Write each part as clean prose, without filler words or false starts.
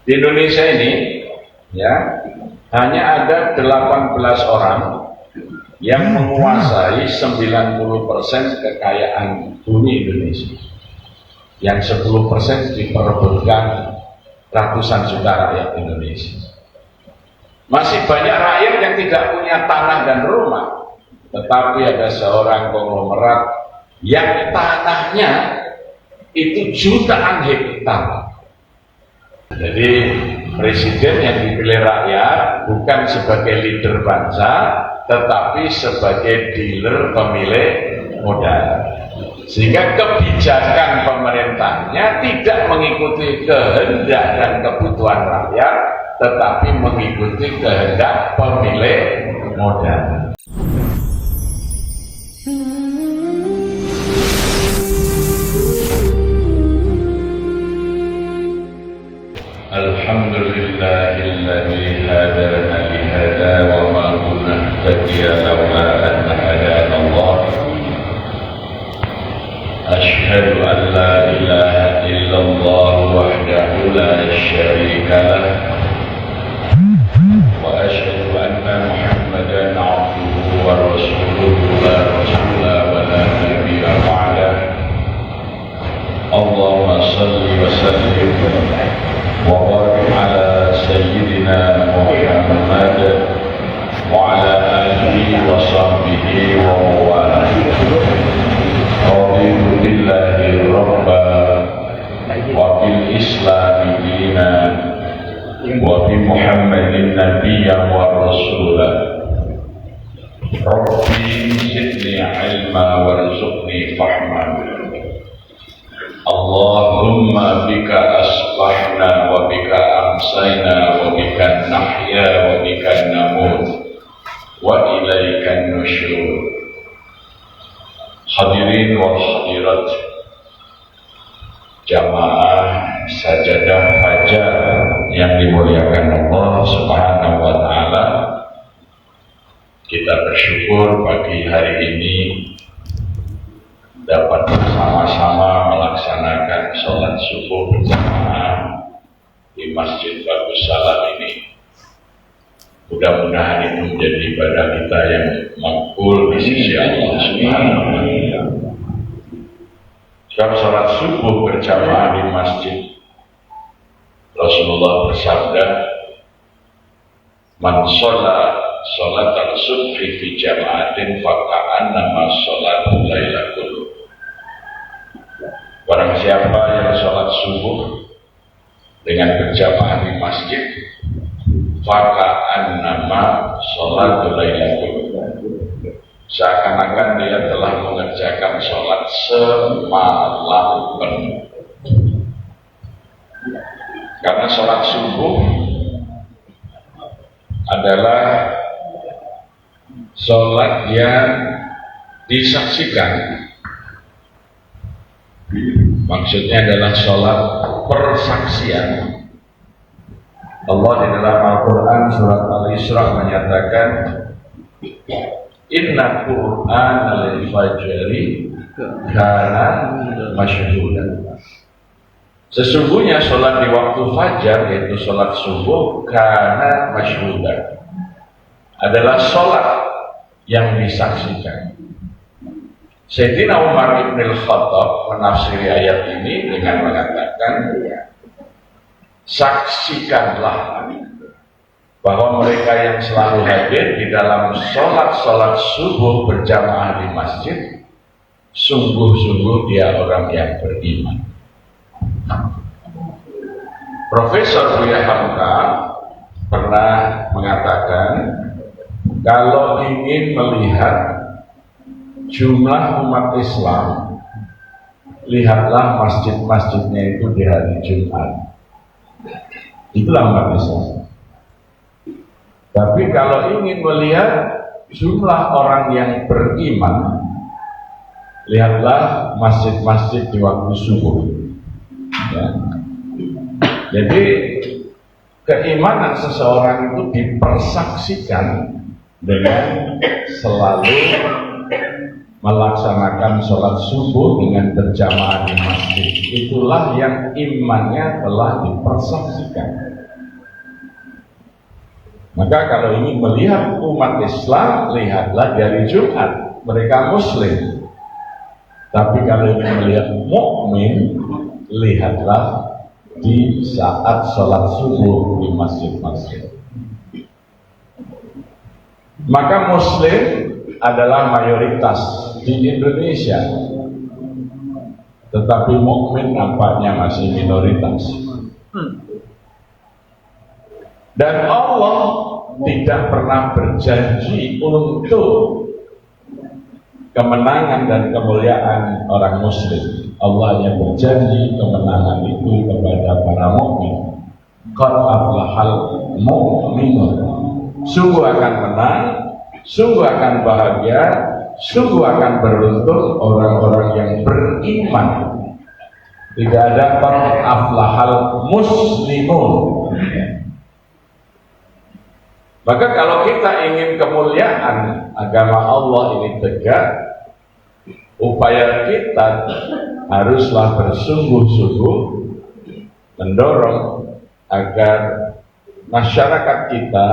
Di Indonesia ini ya hanya ada 18 orang yang menguasai 90% kekayaan bumi Indonesia. Yang 10% diperebutkan ratusan juta rakyat Indonesia. Masih banyak rakyat yang tidak punya tanah dan rumah, tetapi ada seorang konglomerat yang tanahnya itu jutaan hektar. Jadi presiden yang dipilih rakyat bukan sebagai leader bangsa, tetapi sebagai dealer pemilik modal. Sehingga kebijakan pemerintahnya tidak mengikuti kehendak dan kebutuhan rakyat, tetapi mengikuti kehendak pemilik modal. Alhamdulillahilladzi hadana li hada wa ma kunna nahtadiya laula an hadana Allah. Ashhadu an la ilaha illallah wahdahu la syarika lah wa ashhadu anna Muhammadan abduhu wa rasuluhu la rasula wa la nabiyya ba'dah. Allahumma salli wa sallim wa barik ala sayyidina Muhammad wa ala alihi wa sahbihi wa mawalah. Raditu billahi rabba wa bil islami dina wa bi Muhammadin nabiyyan wa rasula. Rabbi zidni ilma warzuqni fahma. Allahumma bika asbahna wa bika amsayna wa bika nahya wa bika namut wa ilaika nusyur. Hadirin wal hadirat, jamaah sajadah fajar yang dimuliakan Allah Subhanahu wa taala. Kita bersyukur pagi hari ini dapat bersama-sama melaksanakan sholat subuh berjamaah di Masjid Bagus Salam ini. Mudah-mudahan itu menjadi ibadah kita yang makbul di sisi Allah Subhanahu wa taala. Dalam sholat subuh berjamaah di masjid, Rasulullah bersabda, "Man sholat al-subhi fi jama'atin faka'annama sholatul laila kullu." Barang siapa yang sholat subuh dengan berjamaah di masjid, faka'annama sholatul laila kullu, seakan-akan dia telah mengerjakan sholat semalam penuh. Karena sholat subuh adalah sholat yang disaksikan. Maksudnya adalah sholat persaksian. Allah di dalam Al-Quran surat Al-Isra menyatakan, Inna Qur'an al-Fajri kana masyhudan. Sesungguhnya sholat di waktu fajar, yaitu sholat subuh, kana masyhudan, adalah sholat yang disaksikan. Sayyidina Umar ibn al-Khattab menafsiri ayat ini dengan mengatakan, saksikanlah bahwa mereka yang selalu hadir di dalam sholat subuh berjamaah di masjid, sungguh-sungguh dia orang yang beriman. Profesor Buya Hamka pernah mengatakan, kalau ingin melihat jumlah umat Islam, lihatlah masjid-masjidnya itu di hari Jumat. Itulah umat Islam. Tapi kalau ingin melihat jumlah orang yang beriman, lihatlah masjid-masjid di waktu subuh. Ya. Jadi keimanan seseorang itu dipersaksikan dengan selalu melaksanakan sholat subuh dengan berjamaah di masjid. Itulah yang imannya telah dipersaksikan. Maka kalau ingin melihat umat Islam, lihatlah dari Jumat, mereka Muslim. Tapi kalau ingin melihat mukmin, lihatlah di saat sholat subuh di masjid-masjid. Maka Muslim adalah mayoritas di Indonesia, tetapi mukmin nampaknya masih minoritas. Dan Allah tidak pernah berjanji untuk kemenangan dan kemuliaan orang Muslim. Allah yang berjanji kemenangan itu kepada para mukmin. Qad aflahal mu'minun. Sungguh akan menang, sungguh akan bahagia, sungguh akan beruntung orang-orang yang beriman. Tidak ada qad aflahal muslimun. Maka kalau kita ingin kemuliaan agama Allah ini tegak, upaya kita haruslah bersungguh-sungguh mendorong agar masyarakat kita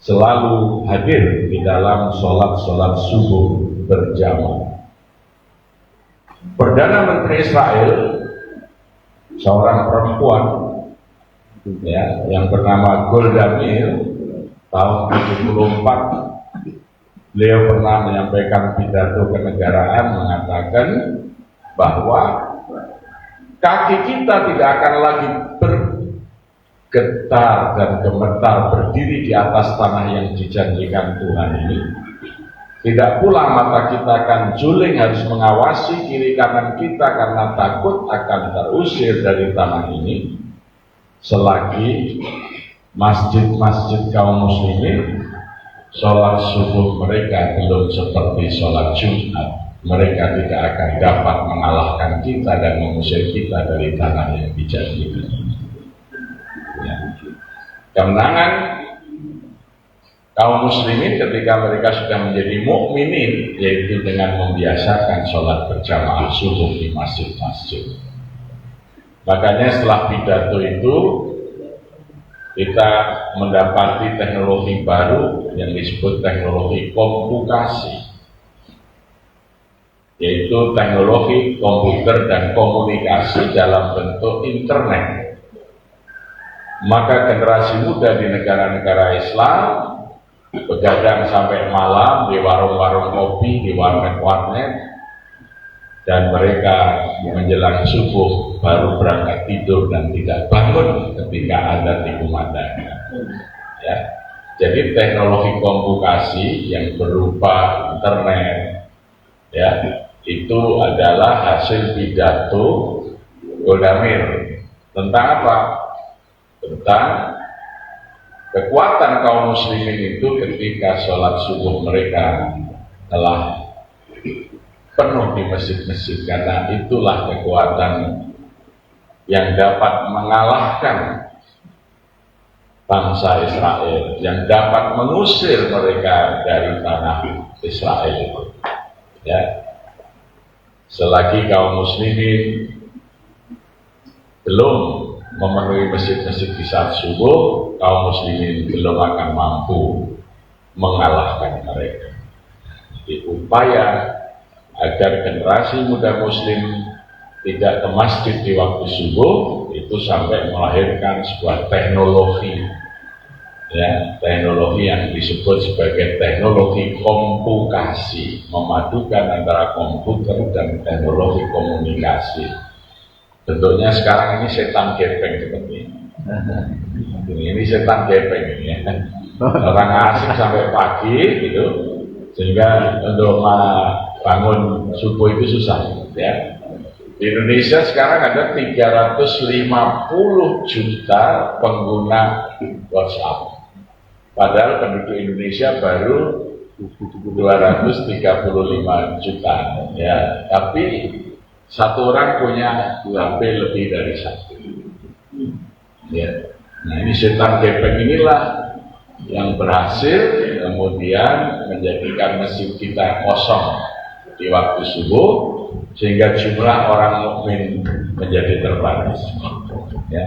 selalu hadir di dalam sholat-sholat subuh berjamaah. Perdana Menteri Israel, seorang perempuan ya, yang bernama Golda Meir, tahun 74, beliau pernah menyampaikan pidato kenegaraan mengatakan bahwa kaki kita tidak akan lagi bergetar dan gemetar berdiri di atas tanah yang dijanjikan Tuhan ini. Tidak pula mata kita akan juling harus mengawasi kiri kanan kita karena takut akan terusir dari tanah ini selagi masjid-masjid kaum muslimin sholat subuh mereka belum seperti sholat Jumat. Mereka tidak akan dapat mengalahkan kita dan mengusir kita dari tanah yang dijanjikan. Ya. Kemenangan kaum muslimin ketika mereka sudah menjadi mukminin, yaitu dengan membiasakan sholat berjamaah subuh di masjid-masjid. Makanya setelah pidato itu kita mendapati teknologi baru yang disebut teknologi komputasi, yaitu teknologi komputer dan komunikasi dalam bentuk internet. Maka generasi muda di negara-negara Islam begadang sampai malam di warung-warung kopi, di warnet-warnet, dan mereka menjelang subuh baru berangkat tidur dan tidak bangun ketika ada dikumandangkan. Ya. Jadi teknologi komunikasi yang berupa internet, ya, itu adalah hasil pidato Golda Meir. Tentang apa? Tentang kekuatan kaum muslimin itu ketika sholat subuh mereka telah penuh di masjid-masjid, karena itulah kekuatan yang dapat mengalahkan bangsa Israel, yang dapat mengusir mereka dari tanah Israel. Ya, selagi kaum muslimin belum memenuhi masjid-masjid di saat subuh, kaum muslimin belum akan mampu mengalahkan mereka. Jadi upaya agar generasi muda muslim tidak ke masjid di waktu subuh itu sampai melahirkan sebuah teknologi, ya, teknologi yang disebut sebagai teknologi komputasi, memadukan antara komputer dan teknologi komunikasi. Bentuknya sekarang ini setan gepeng seperti ini. Ini setan gepeng ini, ya. Orang asing sampai pagi gitu, sehingga untuk bangun subuh itu susah, ya. Di Indonesia sekarang ada 350 juta pengguna WhatsApp. Padahal penduduk Indonesia baru 235 juta, ya. Tapi satu orang punya HP lebih dari satu. Ya. Nah, ini setan gepeng inilah yang berhasil kemudian menjadikan mesin kita kosong di waktu subuh, sehingga jumlah orang mukmin menjadi terbatas. Ya.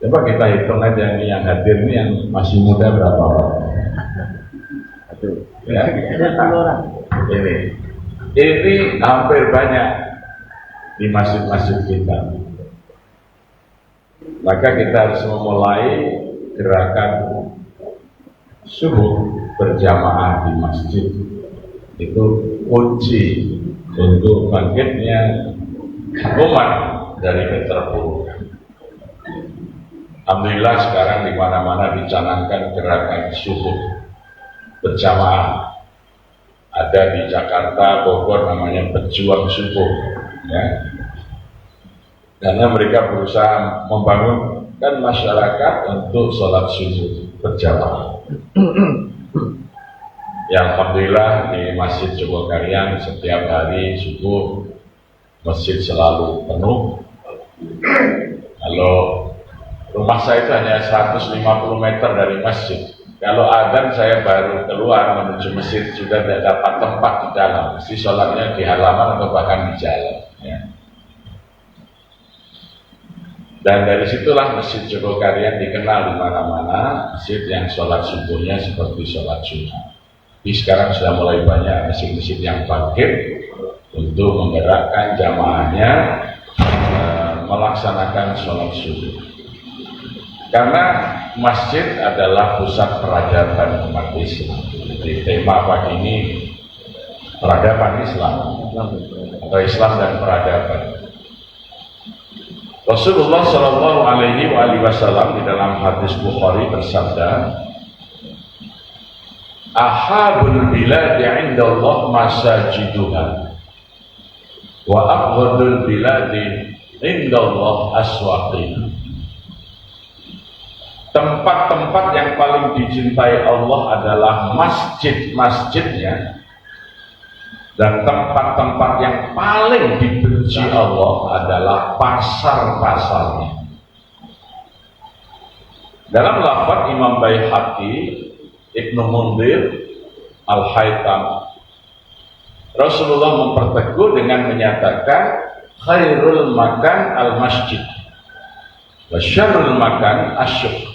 Coba kita hitung aja nih yang hadir ini yang masih muda berapa orang? Ya. Ini hampir banyak di masjid-masjid kita. Maka kita harus memulai gerakan subuh berjamaah di masjid. Itu kunci untuk bangkitnya umat dari keterpurukan. Alhamdulillah sekarang di mana-mana dicanangkan gerakan subuh berjamaah. Ada di Jakarta, Bogor namanya pejuang subuh, ya. Karena mereka berusaha membangunkan masyarakat untuk sholat subuh berjamaah. Yang alhamdulillah di Masjid Jogokarian setiap hari subuh masjid selalu penuh. Kalau rumah saya itu hanya 150 meter dari masjid. Kalau adzan saya baru keluar menuju masjid sudah tidak dapat tempat di dalam. Mesti sholatnya di halaman atau bahkan di jalan. Ya. Dan dari situlah Masjid Jogokarian dikenal di mana-mana, masjid yang sholat subuhnya seperti sholat Jumat. Jadi sekarang sudah mulai banyak masjid-masjid yang bangkit untuk menggerakkan jamaahnya melaksanakan sholat subuh. Karena masjid adalah pusat peradaban umat Islam. Jadi tema pagi ini peradaban Islam atau Islam dan peradaban. Rasulullah Shallallahu Alaihi Wasallam di dalam hadis Bukhari bersabda, "Ahabul biladi 'inda Allah masajiduha, wa abghadul biladi 'inda Allah aswaqiha." Tempat-tempat yang paling dicintai Allah adalah masjid-masjidnya, dan tempat-tempat yang paling dibenci Allah adalah pasar-pasarnya. Dalam lafaz Imam Baihaqi, Ibnu Munzir, Al-Haytham, Rasulullah memperteguh dengan menyatakan khairul makan al-masjid wa syarrul makan asyuk.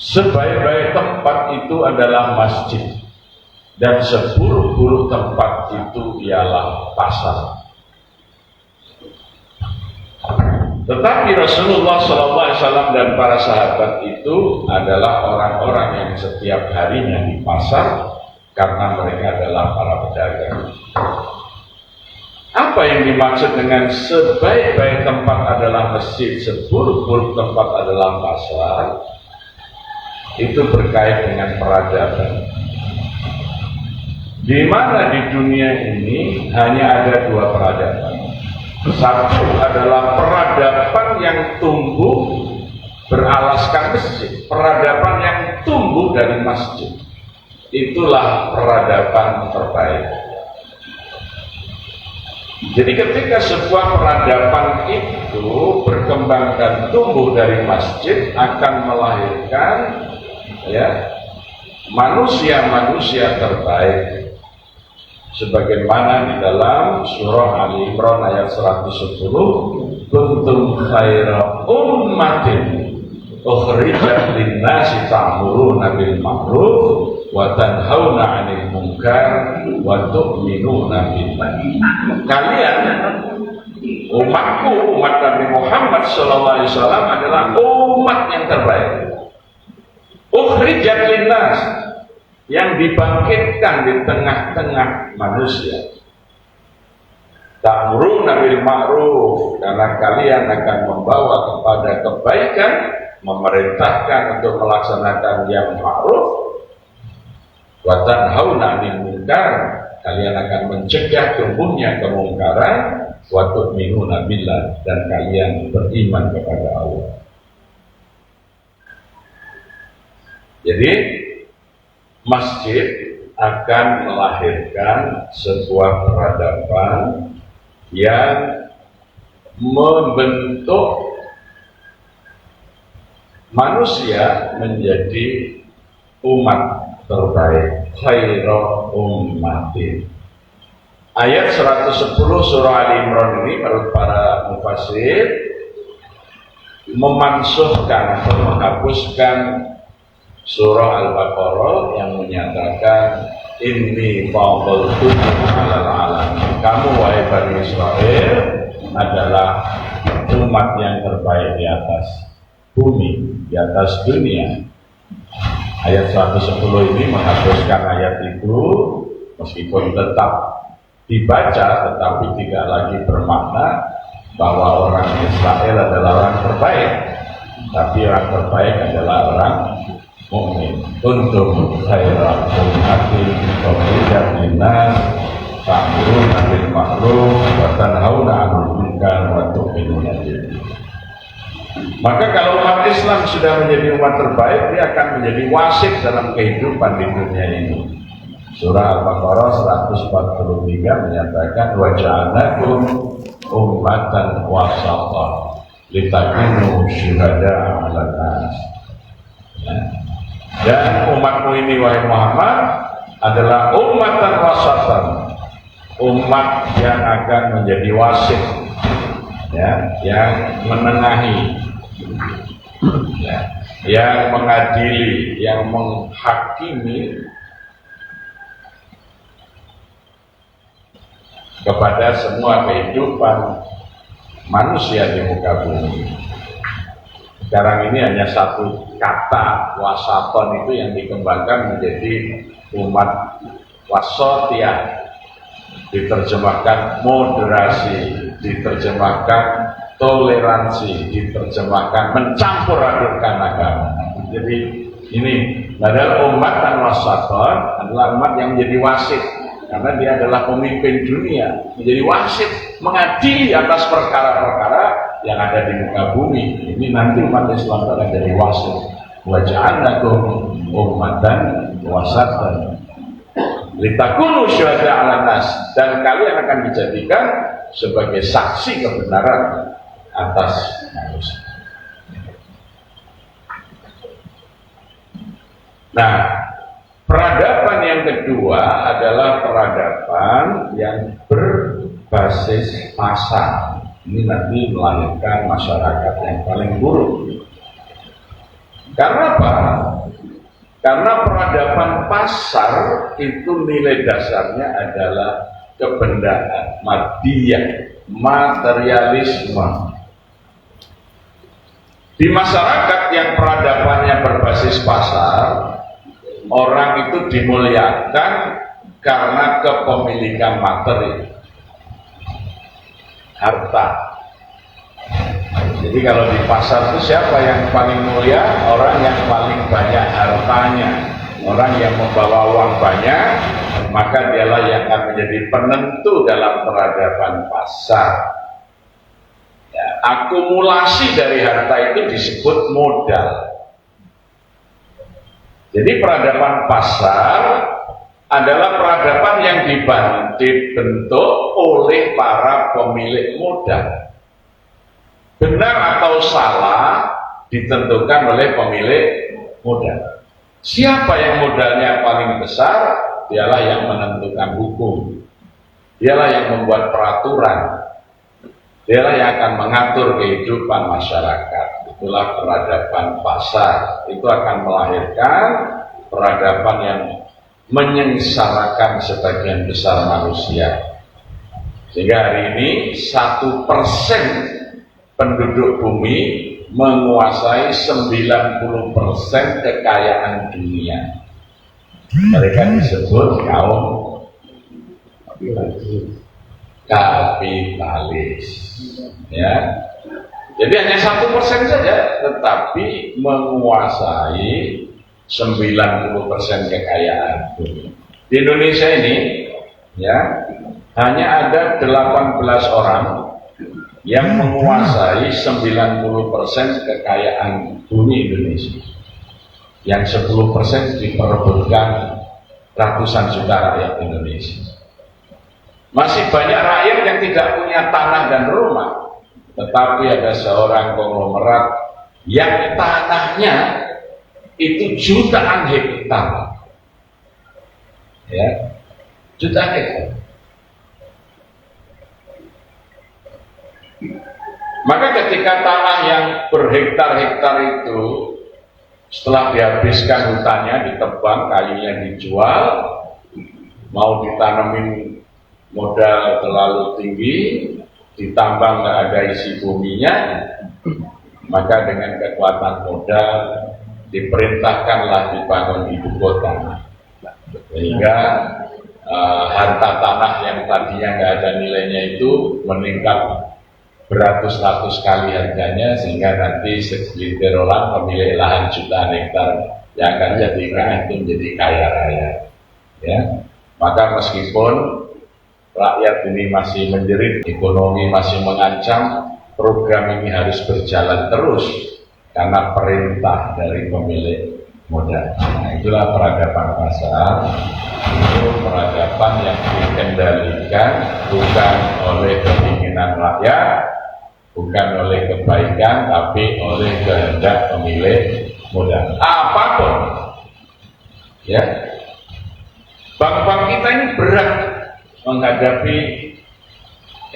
Sebaik-baik tempat itu adalah masjid, dan seburuk-buruk tempat itu ialah pasar. Tetapi Rasulullah SAW dan para sahabat itu adalah orang-orang yang setiap harinya di pasar, karena mereka adalah para pedagang. Apa yang dimaksud dengan sebaik-baik tempat adalah masjid, seburuk-buruk tempat adalah pasar? Itu berkait dengan peradaban. Di mana di dunia ini hanya ada dua peradaban. Satu adalah peradaban yang tumbuh beralaskan masjid, peradaban yang tumbuh dari masjid. Itulah peradaban terbaik. Jadi ketika sebuah peradaban itu berkembang dan tumbuh dari masjid, akan melahirkan manusia-manusia terbaik. Sebagaimana di dalam surah Ali Imran ayat 110, kuntum khaira ummatin ukhrijat lin-nasi ta'muruna bil ma'ruf wa tanhauna 'anil munkar wa tu'minuna billah. Kalian umatku, umat Nabi Muhammad SAW adalah umat yang terbaik. Ukhrijat lin-nas, yang dibangkitkan di tengah-tengah manusia. Ta'muruna bil ma'ruf, karena kalian akan membawa kepada kebaikan, memerintahkan untuk melaksanakan yang ma'ruf. Wa tanhauna 'anil munkar, kalian akan mencegah tumbuhnya kemungkaran. Wa tu'minuna billah, dan kalian beriman kepada Allah. Jadi masjid akan melahirkan sebuah peradaban yang membentuk manusia menjadi umat terbaik, khairu ummatin. Ayat 110 surah Ali Imran ini menurut para mufassir memansuhkan atau menghapuskan surah Al-Baqarah yang menyatakan inni fadhaltukum 'alal 'alamin. Kamu wahai Bani Israel adalah umat yang terbaik di atas bumi, di atas dunia. Ayat 110 ini menghapuskan ayat itu, meskipun tetap dibaca tetapi tidak lagi bermakna bahwa orang Israel adalah orang terbaik, tapi orang terbaik adalah orang mukmin. Kuntum khairan ummatin ukhrijat linnas ta'muruna bil ma'ruf wa tanhauna 'anil munkar wa tu'minuna billah. Maka kalau umat Islam sudah menjadi umat terbaik, dia akan menjadi wasit dalam kehidupan di dunia ini. Surah Al-Baqarah 143 menyatakan wa ja'alnakum ummatan wasatan litakunu syuhada'a 'alan nas. Dan umatmu ini wahai Muhammad adalah ummatan wasatan, umat yang akan menjadi wasit, ya, yang menengahi, ya, yang mengadili, yang menghakimi kepada semua kehidupan manusia di muka bumi. Sekarang ini hanya satu kata wasaton itu yang dikembangkan menjadi umat wasatiyah, diterjemahkan moderasi, diterjemahkan toleransi, diterjemahkan mencampur adukkan agama. Jadi ini padahal umat dan wasaton adalah umat yang menjadi wasit, karena dia adalah pemimpin dunia, menjadi wasit, mengadili atas perkara-perkara yang ada di muka bumi. Ini nanti umat Islam akan jadi wasit. Wa ja'alnakum ummatan wasatan litakunu syuhada'a 'alan nas, dan kalian akan dijadikan sebagai saksi kebenaran atas manusia. Nah, peradaban yang kedua adalah peradaban yang berbasis pasar. Ini nanti melahirkan masyarakat yang paling buruk. Karena apa? Karena peradaban pasar itu nilai dasarnya adalah kebendaan, madiyah, materialisme. Di masyarakat yang peradabannya berbasis pasar, orang itu dimuliakan karena kepemilikan materi, harta. Jadi kalau di pasar itu siapa yang paling mulia? Orang yang paling banyak hartanya, orang yang membawa uang banyak, maka dialah yang akan menjadi penentu dalam peradaban pasar. Ya, akumulasi dari harta itu disebut modal. Jadi peradaban pasar adalah peradaban yang dibentuk oleh para pemilik modal. Benar atau salah ditentukan oleh pemilik modal. Siapa yang modalnya paling besar, dialah yang menentukan hukum, dialah yang membuat peraturan, dialah yang akan mengatur kehidupan masyarakat. Itulah peradaban pasar. Itu akan melahirkan peradaban yang menyengsarakan sebagian besar manusia. Sehingga hari ini 1% penduduk bumi menguasai 90% kekayaan dunia. Mereka disebut kaum kapitalis. Ya. Jadi hanya 1% saja, tetapi menguasai 90% kekayaan bumi. Di Indonesia ini, ya, hanya ada 18 orang yang menguasai 90% kekayaan bumi Indonesia. Yang 10% diperebutkan ratusan juta rakyat Indonesia. Masih banyak rakyat yang tidak punya tanah dan rumah, tetapi ada seorang konglomerat yang tanahnya itu jutaan hektar. ya, jutaan hektar. Maka ketika tanah yang berhektar-hektar itu setelah dihabiskan hutannya, ditebang, kayunya dijual, mau ditanemin modal terlalu tinggi, ditambah nggak ada isi buminya, maka dengan kekuatan modal diperintahkanlah dibangun ibu kota, sehingga harta tanah yang tadinya nggak ada nilainya itu meningkat beratus-ratus kali harganya, sehingga nanti segelintir orang pemilik lahan jutaan hektar yang akan jadikan itu menjadi kaya raya. Ya, maka meskipun rakyat ini masih menjerit, ekonomi masih mengancam, program ini harus berjalan terus karena perintah dari pemilik modal. Nah, itulah peradaban pasar. Itu peradaban yang dikendalikan bukan oleh keinginan rakyat, bukan oleh kebaikan, tapi oleh kehendak pemilik modal. Apapun, ya, bank-bank kita ini berat menghadapi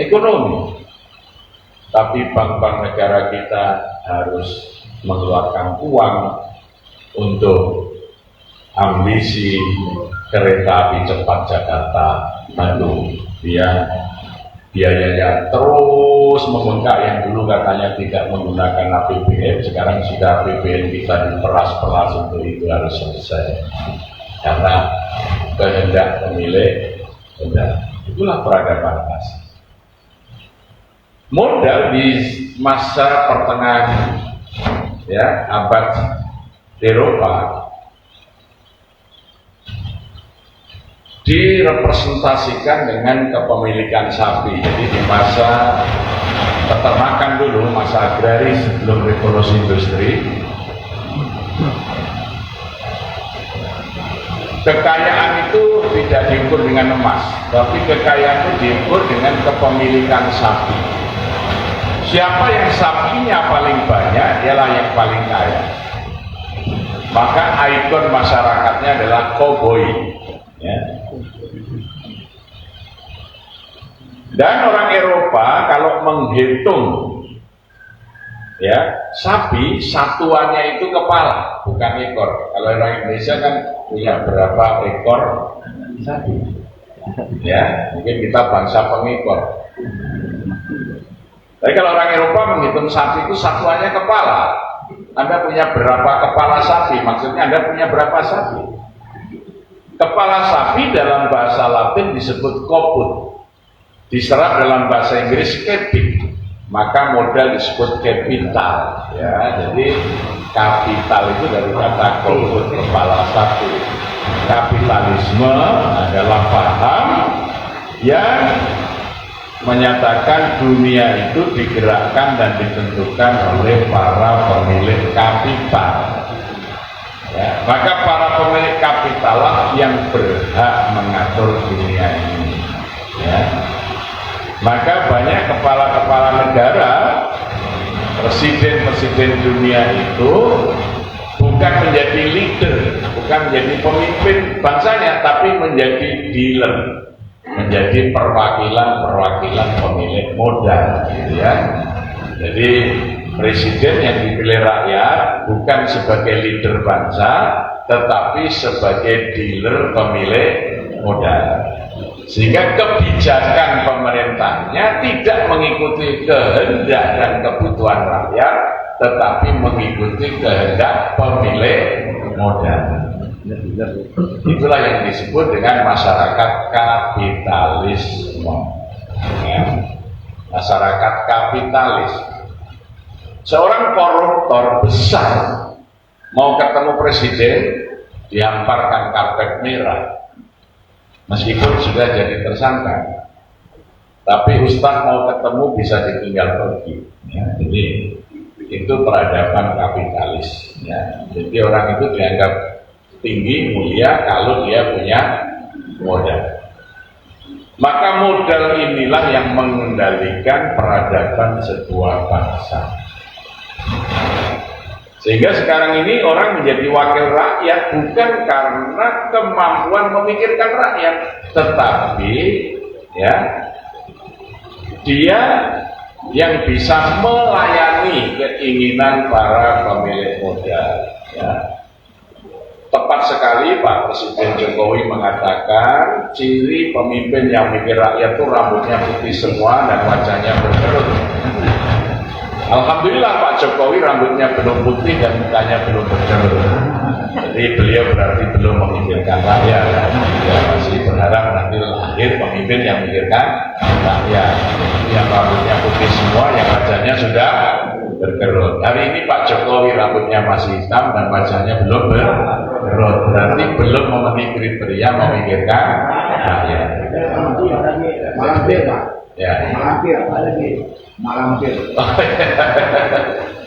ekonomi, tapi bank-bank negara kita harus mengeluarkan uang untuk ambisi kereta api cepat Jakarta Bandung. Biayanya terus membengkak, yang dulu katanya tidak menggunakan APBN, sekarang sudah APBN kita diperas-peras untuk itu harus selesai karena kehendak pemilik modal. Itulah peradaban pasar. Modal di masa pertengahan, ya, abad Eropa direpresentasikan dengan kepemilikan sapi. Jadi di masa peternakan dulu, masa agraris sebelum revolusi industri, kekayaan itu tidak diukur dengan emas, tapi kekayaan itu diukur dengan kepemilikan sapi. Siapa yang sapinya paling banyak, ialah yang paling kaya. Maka ikon masyarakatnya adalah koboi, ya. Dan orang Eropa kalau menghitung, ya, sapi satuannya itu kepala, bukan ekor. Kalau orang Indonesia kan punya berapa ekor sapi, ya, mungkin kita bangsa pengekor. Tapi kalau orang Eropa menghitung sapi itu satuannya kepala. Anda punya berapa kepala sapi? Maksudnya Anda punya berapa sapi? Kepala sapi dalam bahasa Latin disebut koput, diserap dalam bahasa Inggris capit, maka modal disebut capital. Ya, jadi kapital itu dari kata koput, kepala sapi. Kapitalisme adalah paham yang menyatakan dunia itu digerakkan dan ditentukan oleh para pemilik kapital. Ya, maka para pemilik kapital yang berhak mengatur dunia ini. Ya. Maka banyak kepala-kepala negara, presiden-presiden dunia itu bukan menjadi leader, bukan menjadi pemimpin bangsanya, tapi menjadi dealer, menjadi perwakilan pemilik modal, gitu ya. Jadi presiden yang dipilih rakyat bukan sebagai leader bangsa, tetapi sebagai dealer pemilik modal. Sehingga kebijakan pemerintahnya tidak mengikuti kehendak dan kebutuhan rakyat, tetapi mengikuti kehendak pemilik modal. Itulah yang disebut dengan masyarakat kapitalisme. Ya. Masyarakat kapitalis. Seorang koruptor besar mau ketemu presiden, dihamparkan karpet merah, meskipun sudah jadi tersangka. Tapi Ustadz mau ketemu bisa ditinggal pergi. Ya, jadi itu peradaban kapitalis. Ya. Jadi orang itu dianggap tinggi, mulia kalau dia punya modal. Maka modal inilah yang mengendalikan peradaban sebuah bangsa. Sehingga sekarang ini orang menjadi wakil rakyat bukan karena kemampuan memikirkan rakyat, tetapi ya dia yang bisa melayani keinginan para pemilik modal. Ya. Tepat sekali Pak Presiden Jokowi mengatakan ciri pemimpin yang mikir rakyat itu rambutnya putih semua dan wajahnya berkerut. Alhamdulillah Pak Jokowi rambutnya belum putih dan mukanya belum berkerut. Jadi beliau berarti belum memikirkan rakyat. Ya, masih berharap nanti lahir pemimpin yang memikirkan rakyat. Yang rambutnya putih semua, yang wajahnya sudah berkerut. Hari ini Pak Jokowi rambutnya masih hitam dan wajahnya belum berkerut. Berarti belum memenuhi kriteria memikirkan rakyat. Malampir Pak. Ya. Malampir apa lagi? Malampir.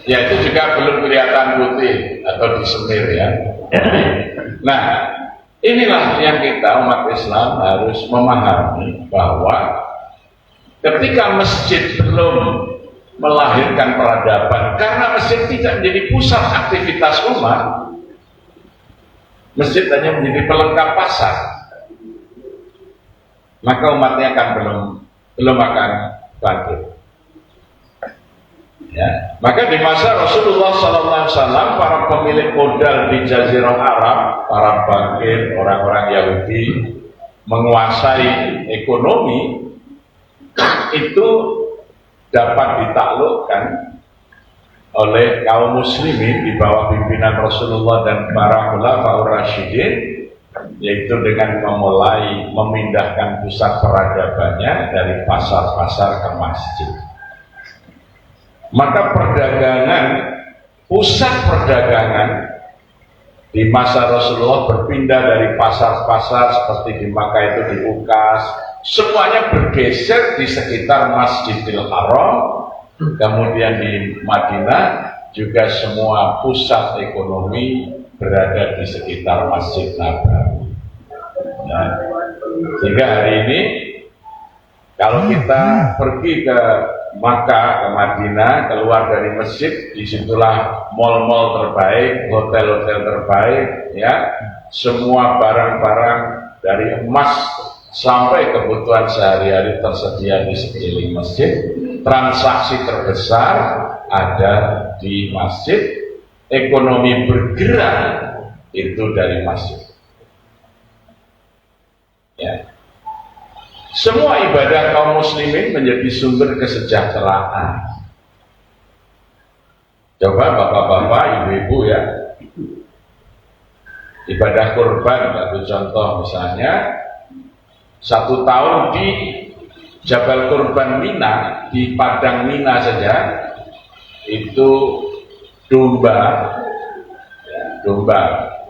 Ya itu juga belum kelihatan putih atau disemir ya. Nah, inilah yang kita umat Islam harus memahami bahwa ketika masjid belum melahirkan peradaban, karena masjid tidak menjadi pusat aktivitas umat, masjid hanya menjadi pelengkap pasar, maka umatnya akan belum akan bangkit. Ya. Maka di masa Rasulullah SAW, para pemilik modal di Jazirah Arab, para bankir, orang-orang Yahudi menguasai ekonomi, itu dapat ditaklukkan oleh kaum muslimin di bawah pimpinan Rasulullah dan para khulafaur rasyidin, yaitu dengan memindahkan pusat peradabannya dari pasar-pasar ke masjid. Maka pusat perdagangan di masa Rasulullah berpindah dari pasar-pasar seperti di Makkah itu di Ukas, semuanya bergeser di sekitar Masjidil Haram, kemudian di Madinah juga semua pusat ekonomi berada di sekitar Masjid Nabawi. Nah, sehingga hari ini kalau kita pergi ke Makkah, ke Madinah, keluar dari masjid, disitulah mal-mal terbaik, hotel-hotel terbaik, ya, semua barang-barang dari emas sampai kebutuhan sehari-hari tersedia di sekeliling masjid. Transaksi terbesar ada di masjid, ekonomi bergerak itu dari masjid. Ya. Semua ibadah kaum muslimin menjadi sumber kesejahteraan. Coba bapak-bapak, ibu-ibu ya, ibadah kurban, satu contoh misalnya, 1 tahun di Jabal Kurban Mina, di Padang Mina saja, itu domba,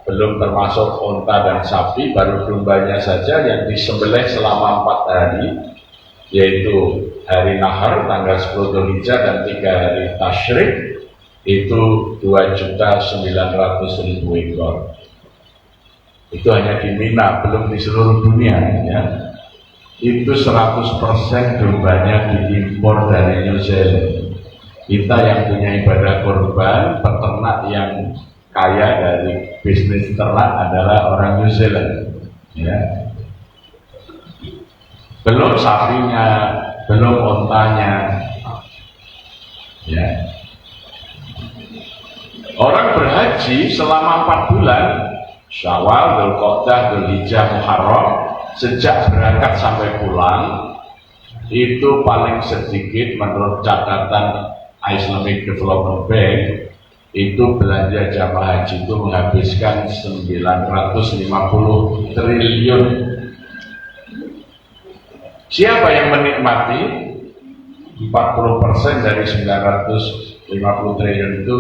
belum termasuk unta dan sapi, baru dombanya saja yang disembelih selama 4 hari, yaitu hari Nahar tanggal 10 Dzulhijjah dan 3 hari Tasyrik, itu 2.900.000 ekor. Itu hanya di Mina, belum di seluruh dunia ya. Itu 100% dombanya diimpor dari New Zealand. Kita yang punya ibadah kurban, peternak yang kaya dari bisnis ternak adalah orang New Zealand, ya. Belum sapinya, belum ontanya, ya. Orang berhaji selama 4 bulan, Syawal, Dzulqa'dah, Dzulhijjah, Muharram, sejak berangkat sampai pulang, itu paling sedikit menurut catatan Islamic Development Bank, itu belanja jamaah haji itu menghabiskan 950 triliun. Siapa yang menikmati? 40% dari 950 triliun itu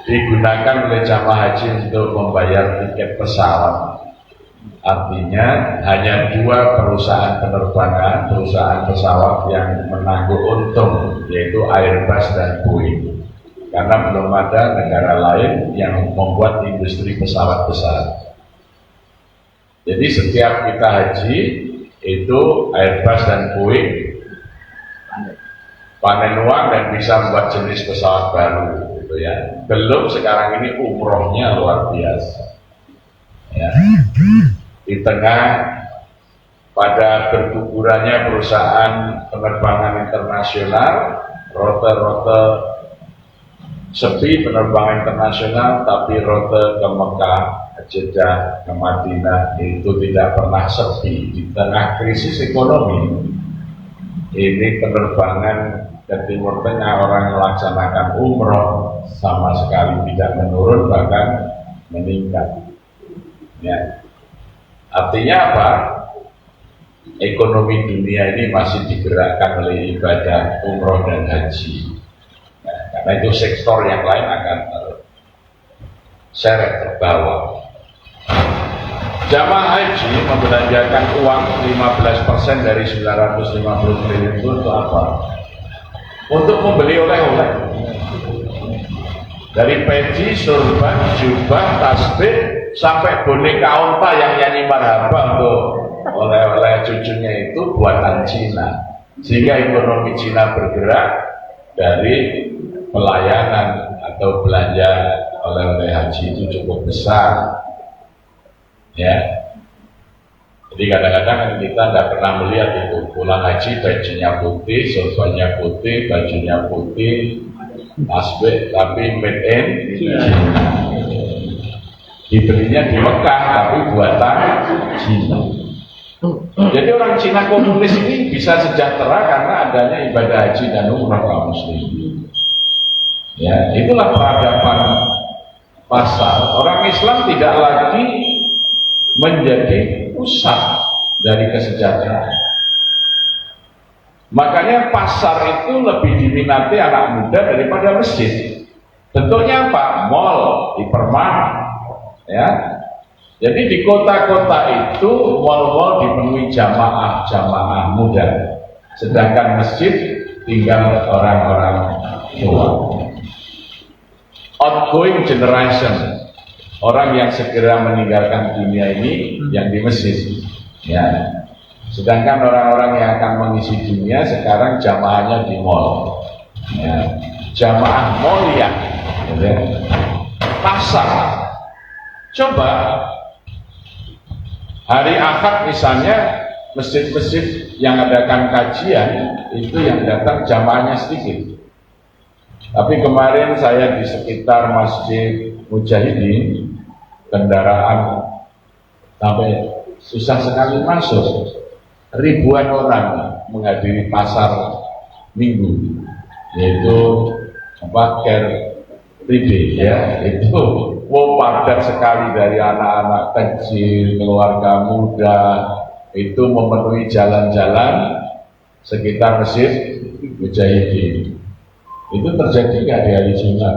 digunakan oleh jamaah haji untuk membayar tiket pesawat. Artinya hanya 2 perusahaan penerbangan, perusahaan pesawat yang menanggung untung, yaitu Airbus dan Boeing. Karena belum ada negara lain yang membuat industri pesawat besar. Jadi setiap kita haji itu Airbus dan Boeing panen uang dan bisa membuat jenis pesawat baru gitu ya. Belum sekarang ini umrohnya luar biasa ya. Di tengah pada bergugurannya perusahaan penerbangan internasional, rute-rute sepi penerbangan internasional, tapi rute ke Mekah, ke Jeddah, ke Madinah itu tidak pernah sepi. Di tengah krisis ekonomi ini penerbangan ke Timur Tengah, orang melaksanakan umroh sama sekali tidak menurun, bahkan meningkat ya. Artinya apa? Ekonomi dunia ini masih digerakkan oleh ibadah umroh dan haji. Nah, karena itu sektor yang lain akan terseret terbawa. Jamaah haji membelanjakan uang 15% dari 950 triliun itu untuk apa? Untuk membeli oleh-oleh. Dari peci, surban, jubah, tasbih, sampai boneka unta yang nyanyi marhaba untuk oleh-oleh cucunya itu buatan Cina. Sehingga ekonomi Cina bergerak dari pelayanan atau belanja oleh-oleh haji itu cukup besar ya. Jadi kadang-kadang kita tidak pernah melihat itu pulang haji bajunya putih, sorbannya putih, bajunya putih, tasbih, tapi made in China. Dibelinya di Mekah tapi buatan Cina. Jadi orang Cina komunis ini bisa sejahtera karena adanya ibadah haji dan umrah kaum muslimin. Ya, itulah peradaban pasar. Orang Islam tidak lagi menjadi pusat dari kesejahteraan. Makanya pasar itu lebih diminati anak muda daripada masjid. Bentuknya apa? Mall, hipermart, ya. Jadi di kota-kota itu mall-mall dipenuhi jamaah muda, sedangkan masjid tinggal orang-orang tua. Outgoing generation, orang yang segera meninggalkan dunia ini yang di masjid, ya. Sedangkan orang-orang yang akan mengisi dunia sekarang jamaahnya di mall, ya. Jamaah mall ya, pasar. Coba hari Ahad misalnya masjid-masjid yang adakan kajian itu yang datang jamaahnya sedikit. Tapi kemarin saya di sekitar Masjid Mujahidin, kendaraan sampai susah sekali masuk. Ribuan orang menghadiri pasar minggu, yaitu Care Free Day ya, itu padat sekali dari anak-anak kecil, keluarga muda, itu memenuhi jalan-jalan sekitar Masjid Mujahidin. Itu terjadi nggak di hari Jumat?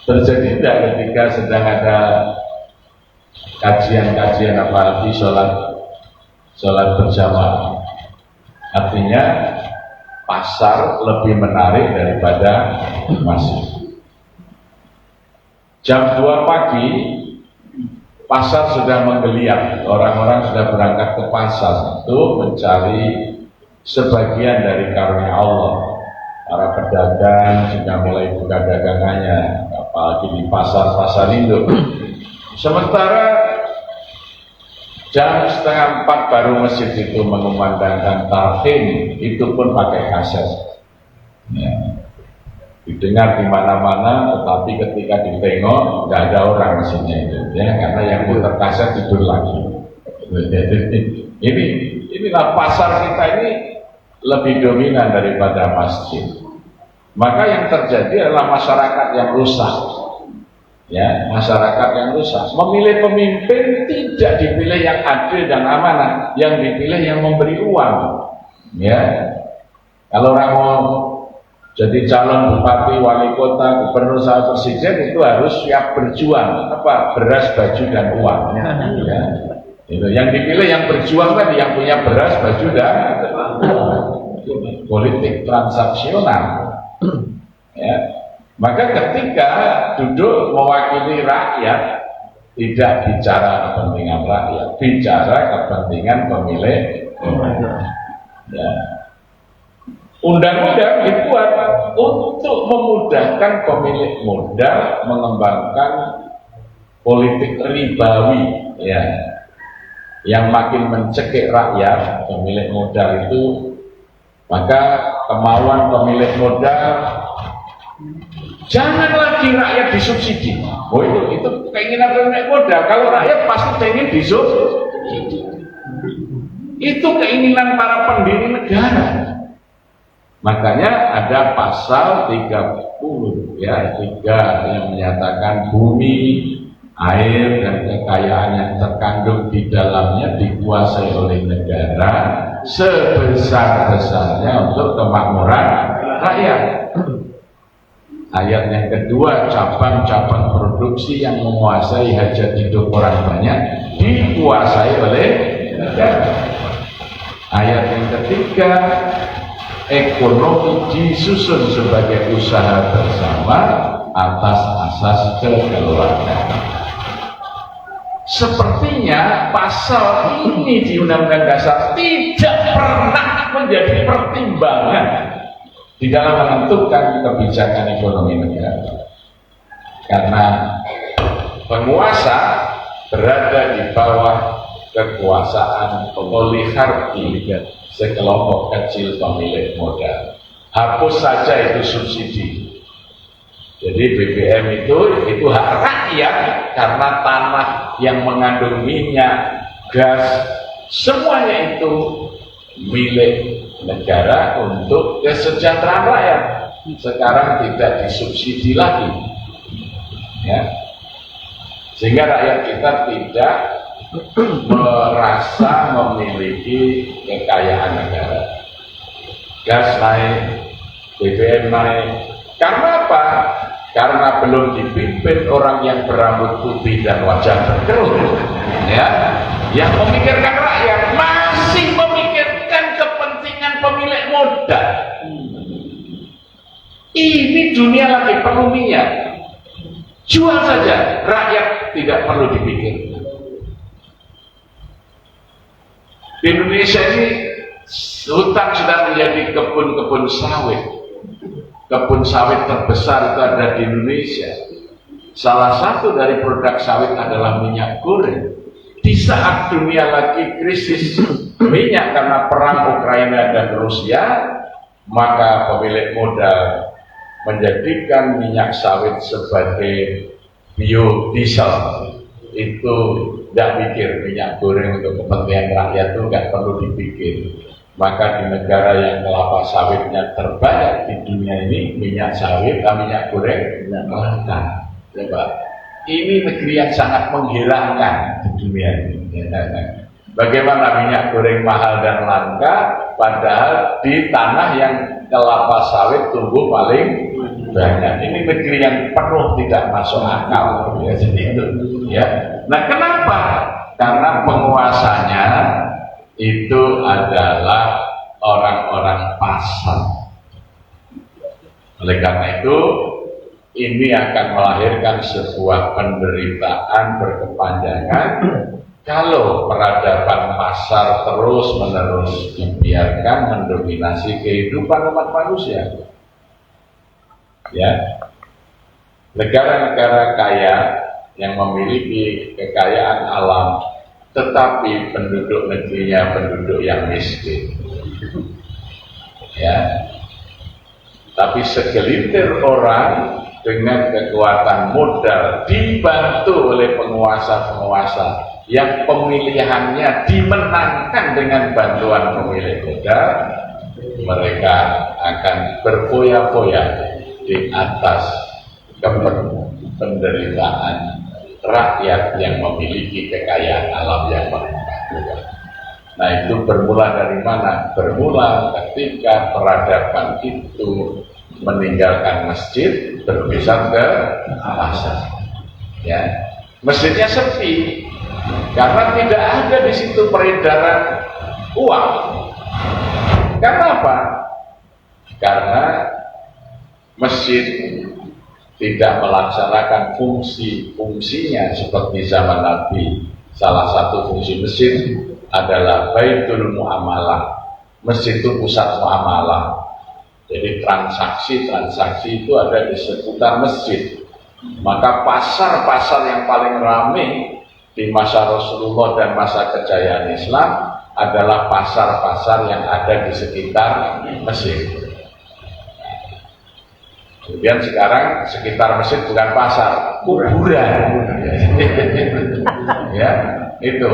Terjadi tidak ketika sedang ada kajian-kajian apalagi sholat berjamaah? Artinya pasar lebih menarik daripada masjid. Jam 2 pagi pasar sudah menggeliat, orang-orang sudah berangkat ke pasar untuk mencari sebagian dari karunia Allah. Para pedagang sudah mulai buka dagangannya, apalagi di pasar-pasar induk. Sementara jam 3:30 baru masjid itu mengumandangkan tarhim, itu pun pakai kaset. Ya. Didengar di mana-mana, tetapi ketika ditengok nggak ada orang masjidnya itu, ya, karena yang putar kaset tidur lagi. Inilah pasar kita ini lebih dominan daripada masjid. Maka yang terjadi adalah masyarakat yang rusak. Ya, masyarakat yang rusak. Memilih pemimpin tidak dipilih yang adil dan amanah, yang dipilih yang memberi uang. Ya, kalau orang mau jadi calon bupati, wali kota, gubernur, sama presiden itu harus siap berjuang. Apa? Beras, baju dan uang. Ya. Itu yang dipilih yang berjuang tadi, yang punya beras, baju dan politik transaksional. Ya. Maka ketika duduk mewakili rakyat, tidak bicara kepentingan rakyat, bicara kepentingan pemilih. Ya. Undang-undang dibuat untuk memudahkan pemilik modal mengembangkan politik ribawi, ya, yang makin mencekik rakyat pemilik modal itu, maka kemauan pemilik modal jangan lagi rakyat disubsidi. Oh itu keinginan pemilik modal. Kalau rakyat pasti pengen disubsidi. Itu keinginan para pendiri negara. Makanya ada pasal 30 ya, 3 yang menyatakan bumi, air dan kekayaan yang terkandung di dalamnya dikuasai oleh negara sebesar-besarnya untuk kemakmuran rakyat. Ayat yang kedua, cabang-cabang produksi yang menguasai hajat hidup orang banyak dikuasai oleh negara. Ayat yang ketiga, ekonomi disusun sebagai usaha bersama atas asas kekeluargaan. Sepertinya pasal ini di Undang-Undang Dasar tidak pernah menjadi pertimbangan di dalam menentukan kebijakan ekonomi negara, karena penguasa berada di bawah kekuasaan oligarki sekelompok kecil pemilik modal. Hapus saja itu subsidi. Jadi BBM itu hak rakyat, karena tanah yang mengandung minyak, gas, semuanya itu milik negara untuk kesejahteraan rakyat. Sekarang tidak disubsidi lagi, ya, sehingga rakyat kita tidak merasa memiliki kekayaan negara. Gas naik, BBM naik. Karena apa? Karena belum dipimpin orang yang berambut putih dan wajah berkerut, ya, yang memikirkan rakyat, masih memikirkan kepentingan pemilik modal. Ini dunia lagi perlu minyak, jual saja, rakyat tidak perlu dipikir. Di Indonesia ini hutan sudah menjadi kebun-kebun sawit. Kebun sawit terbesar itu ada di Indonesia. Salah satu dari produk sawit adalah minyak goreng. Di saat dunia lagi krisis minyak karena perang Ukraina dan Rusia, maka pemilik modal menjadikan minyak sawit sebagai biodiesel. Itu tidak mikir, minyak goreng untuk kepentingan rakyat itu nggak perlu dipikir. Maka di negara yang kelapa sawitnya terbanyak di dunia ini, minyak sawit, minyak goreng langka. Ini negeri yang sangat menghilangkan di dunia ini. Bagaimana minyak goreng mahal dan langka, padahal di tanah yang kelapa sawit tumbuh paling banyak. Ini negeri yang penuh tidak masuk akal, ya, jadi itu. Ya. Nah, kenapa? Karena penguasanya itu adalah orang-orang pasar. Oleh karena itu, ini akan melahirkan sebuah penderitaan berkepanjangan kalau peradaban pasar terus-menerus dibiarkan mendominasi kehidupan umat manusia. Ya, negara-negara kaya yang memiliki kekayaan alam, tetapi penduduk negerinya penduduk yang miskin. Ya, tapi segelintir orang dengan kekuatan modal dibantu oleh penguasa-penguasa yang pemilihannya dimenangkan dengan bantuan pemilik modal, mereka akan berfoya-foya di atas penderitaan rakyat yang memiliki kekayaan alam yang berlimpah. Nah, itu bermula dari mana? Bermula ketika peradaban itu meninggalkan masjid, berpisah ke pasar. Ya, masjidnya sepi karena tidak ada di situ peredaran uang. Karena apa? Karena masjid tidak melaksanakan fungsinya seperti zaman Nabi. Salah satu fungsi masjid adalah Baitul Muamalah. Masjid itu pusat muamalah. Jadi transaksi-transaksi itu ada di sekitar masjid. Maka pasar-pasar yang paling ramai di masa Rasulullah dan masa kejayaan Islam adalah pasar-pasar yang ada di sekitar masjid. Kemudian sekarang sekitar masjid bukan pasar, kuburan. Ya, itu.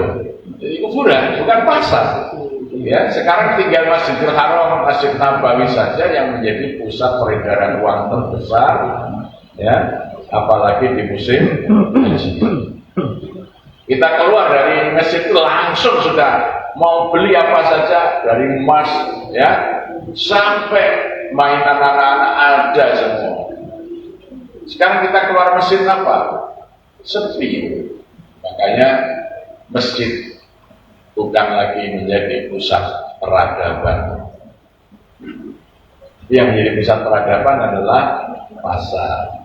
Jadi kuburan bukan pasar. Ya, sekarang tinggal Masjidil Haram, Masjid Nabawi saja yang menjadi pusat peredaran uang terbesar. Ya, apalagi di musim haji. Kita keluar dari masjid itu langsung sudah mau beli apa saja, dari emas, ya, sampai mainan anak-anak ada semua. Sekarang kita keluar masjid apa? Sepi. Makanya masjid bukan lagi menjadi pusat peradaban. Yang menjadi pusat peradaban adalah pasar.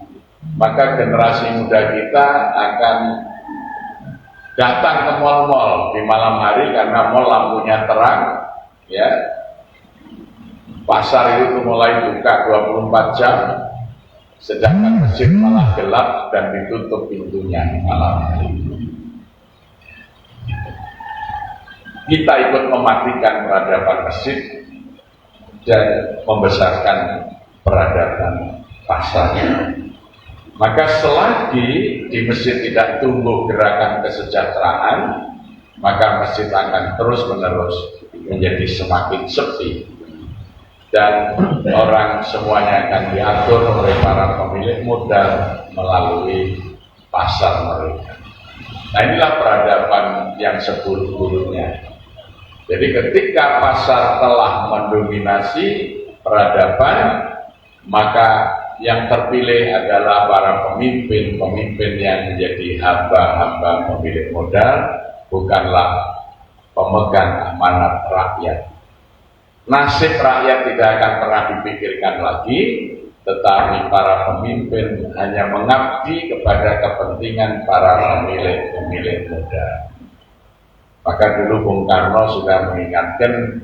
Maka generasi muda kita akan datang ke mal-mal di malam hari karena mal lampunya terang, ya. Pasar itu mulai buka 24 jam, sedangkan masjid malah gelap dan ditutup pintunya malam hari. Kita ikut mematikan peradaban masjid dan membesarkan peradaban pasar. Maka selagi di masjid tidak tumbuh gerakan kesejahteraan, maka masjid akan terus-menerus menjadi semakin sepi dan orang semuanya akan diatur oleh para pemilik modal melalui pasar mereka. Nah, inilah peradaban yang seburuk-buruknya. Jadi ketika pasar telah mendominasi peradaban, maka yang terpilih adalah para pemimpin yang menjadi hamba-hamba pemilik modal, bukanlah pemegang amanat rakyat. Nasib rakyat tidak akan pernah dipikirkan lagi, tetapi para pemimpin hanya mengabdi kepada kepentingan para pemilik modal. Maka dulu Bung Karno sudah mengingatkan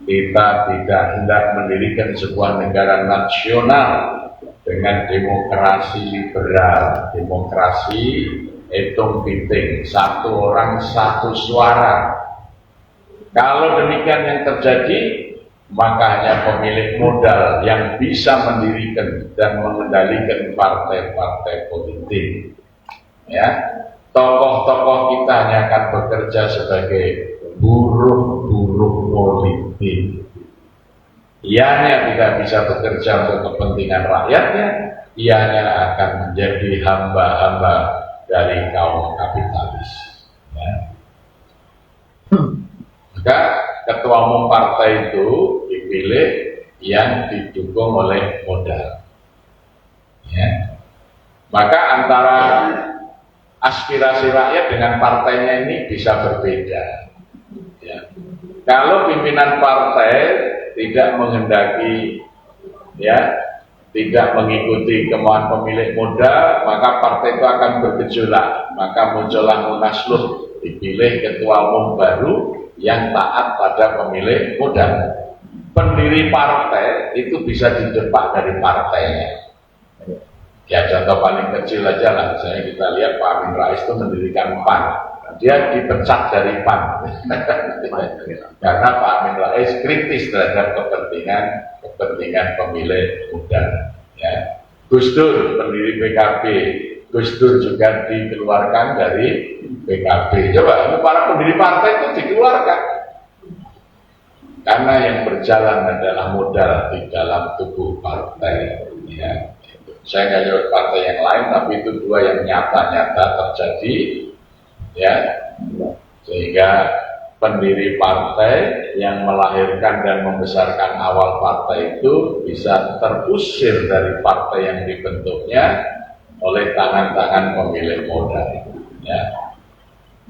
kita tidak hendak mendirikan sebuah negara nasional dengan demokrasi liberal, demokrasi hitung piting, satu orang satu suara. Kalau demikian yang terjadi, maka hanya pemilik modal yang bisa mendirikan dan mengendalikan partai-partai politik. Ya, tokoh-tokoh kita hanya akan bekerja sebagai buruh-buruh politik. Ianya tidak bisa bekerja untuk kepentingan rakyatnya, ianya akan menjadi hamba-hamba dari kaum kapitalis. Ya. Maka ketua umum partai itu dipilih yang didukung oleh modal. Ya. Maka antara aspirasi rakyat dengan partainya ini bisa berbeda. Ya. Kalau pimpinan partai tidak menghendaki, ya, tidak mengikuti kemauan pemilik modal, maka partai itu akan bergejolak. Maka muncullah Munaslup, dipilih ketua umum baru yang taat pada pemilik modal. Pendiri partai itu bisa didepak dari partainya. Ya, contoh paling kecil aja lah, misalnya kita lihat Pak Amin Rais itu mendirikan PAN. Dia dipecat dari PAN karena Pak Amin Rais kritis terhadap kepentingan pemilik modal. Ya. Gus Dur pendiri PKB, Gus Dur juga dikeluarkan dari PKB. Coba para pendiri partai itu dikeluarkan karena yang berjalan adalah modal di dalam tubuh partai. Ya. Saya nggak nyebut partai yang lain, tapi itu dua yang nyata-nyata terjadi. Ya, sehingga pendiri partai yang melahirkan dan membesarkan awal partai itu bisa terusir dari partai yang dibentuknya oleh tangan-tangan pemilik modal. Ya.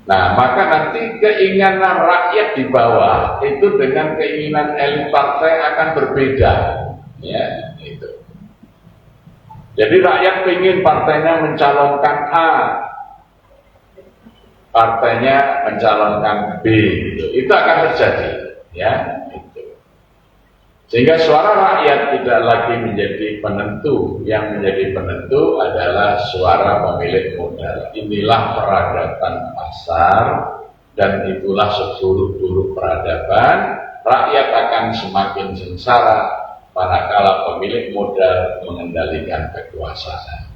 Nah, maka nanti keinginan rakyat di bawah itu dengan keinginan elit partai akan berbeda. Ya, itu. Jadi rakyat ingin partainya mencalonkan A, partainya mencalonkan B, gitu. Itu akan terjadi, ya. Itu. Sehingga suara rakyat tidak lagi menjadi penentu. Yang menjadi penentu adalah suara pemilik modal. Inilah peradaban pasar, dan itulah seburuk-buruk peradaban. Rakyat akan semakin sengsara manakala pemilik modal mengendalikan kekuasaan.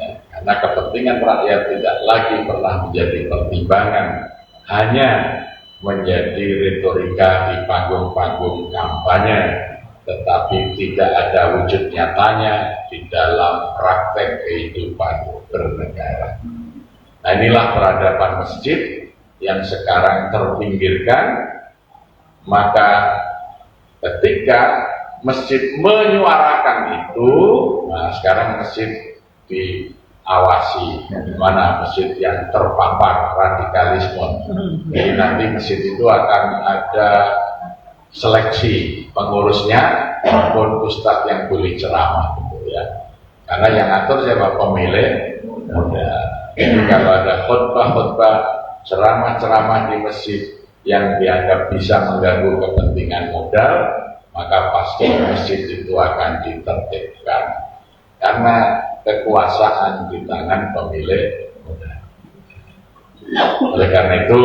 Ya, karena kepentingan rakyat tidak lagi pernah menjadi pertimbangan, hanya menjadi retorika di panggung-panggung kampanye, tetapi tidak ada wujud nyatanya di dalam praktek kehidupan bernegara. Nah, inilah peradaban masjid yang sekarang terpinggirkan. Maka ketika masjid menyuarakan itu, nah sekarang masjid diawasi, di mana masjid yang terpapar radikalisme. Jadi nanti masjid itu akan ada seleksi pengurusnya maupun ustadz yang boleh ceramah, gitu ya. Karena yang atur siapa? Pemilik modal. Jadi kalau ada khutbah-khutbah, ceramah-ceramah di masjid yang dianggap bisa mengganggu kepentingan modal, maka pasti masjid itu akan ditertibkan. Karena kekuasaan di tangan pemilik modal. Oleh karena itu,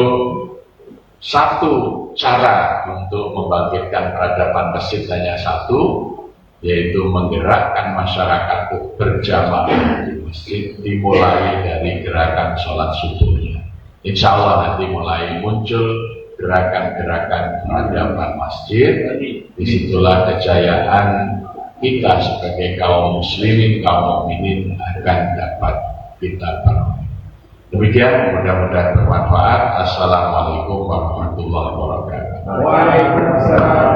satu cara untuk membangkitkan peradaban masjid hanya satu, yaitu menggerakkan masyarakat untuk berjamaah di masjid, dimulai dari gerakan sholat subuhnya. Insya Allah nanti mulai muncul gerakan-gerakan peradaban masjid. Disitulah kejayaan kita sebagai kaum muslimin, kaum mukminin akan dapat kita penuhi. Demikian, mudah-mudahan bermanfaat. Assalamualaikum warahmatullahi wabarakatuh. Waalaikumsalam.